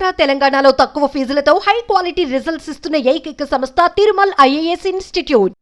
ఆంధ్ర తెలంగాణలో తక్కువ ఫీజులతో high quality results ఇస్తున్న ఏకైక సంస్థ తిరుమల్ ఐఏఎస్ ఇన్స్టిట్యూట్.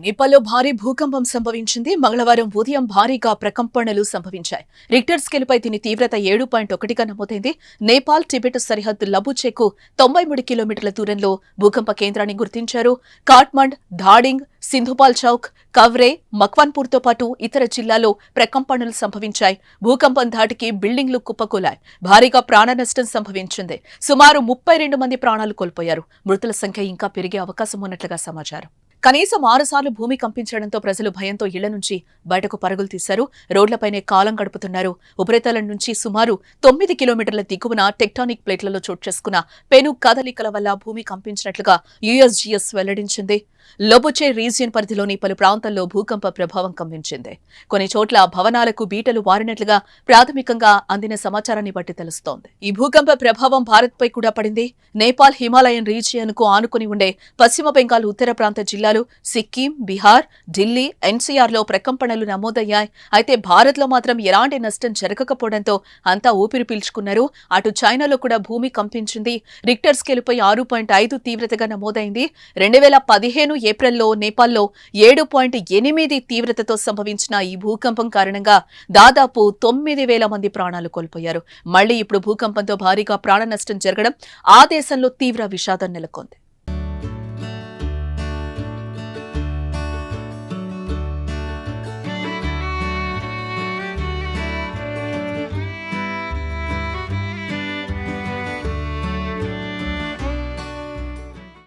నేపాల్లో భారీ భూకంపం సంభవించింది. మంగళవారం ఉదయం భారీగా ప్రకంపనలు సంభవించాయి. రిక్టర్ స్కేలుపై దీని తీవ్రత 7.1గా నమోదైంది. నేపాల్ టిబెట్ సరిహద్దు లబుచెకు 93 కిలోమీటర్ల దూరంలో భూకంప కేంద్రాన్ని గుర్తించారు. కాట్మండ్, ధాడింగ్, సింధుపాల్ చౌక్, కవ్రే, మక్వాన్పూర్తో పాటు ఇతర జిల్లాల్లో ప్రకంపనలు సంభవించాయి. భూకంపం ధాటికి బిల్డింగ్లు కుప్పకూలాయి. భారీగా ప్రాణ నష్టం సంభవించింది. సుమారు 32 మంది ప్రాణాలు కోల్పోయారు. మృతుల సంఖ్య ఇంకా పెరిగే అవకాశం ఉన్నట్లుగా సమాచారం. కనీసం 6 సార్లు భూమి కంపించడంతో ప్రజలు భయంతో ఇళ్ల నుంచి బయటకు పరుగులు తీశారు. రోడ్లపైనే కాలం గడుపుతున్నారు. ఉపరితలం నుంచి సుమారు 9 కిలోమీటర్ల దిగువన టెక్టానిక్ ప్లేట్లలో చోటు చేసుకున్న పెను కదలికల వల్ల భూమి కంపించినట్లుగా యుఎస్జిఎస్ వెల్లడించింది. లోబుచే రీజియన్ పరిధిలోని పలు ప్రాంతాల్లో భూకంప ప్రభావం కంపించింది. కొన్ని చోట్ల భవనాలకు బీటలు వారినట్లుగా ప్రాథమికంగా అందిన సమాచారాన్ని బట్టి తెలుస్తోంది. ఈ భూకంప ప్రభావం భారత్పై కూడా పడింది. నేపాల్ హిమాలయన్ రీజియన్ కు ఆనుకుని ఉండే పశ్చిమ బెంగాల్ ఉత్తర ప్రాంత జిల్లాలు, సిక్కిం, బీహార్, ఢిల్లీ, ఎన్సీఆర్లో ప్రకంపనలు నమోదయ్యాయి. అయితే భారత్లో మాత్రం ఎలాంటి నష్టం జరగకపోవడంతో అంతా ఊపిరి పీల్చుకున్నారు. అటు చైనాలో కూడా భూమి కంపించింది. రిక్టర్ స్కేలుపై 6.5 తీవ్రతగా నమోదైంది. 2015 ఏప్రిల్లో నేపాల్లో 7.8 తీవ్రతతో సంభవించిన ఈ భూకంపం కారణంగా దాదాపు 9,000 మంది ప్రాణాలు కోల్పోయారు. మళ్లీ ఇప్పుడు భూకంపంతో భారీగా ప్రాణ నష్టం జరగడం ఆ దేశంలో తీవ్ర విషాదం నెలకొంది.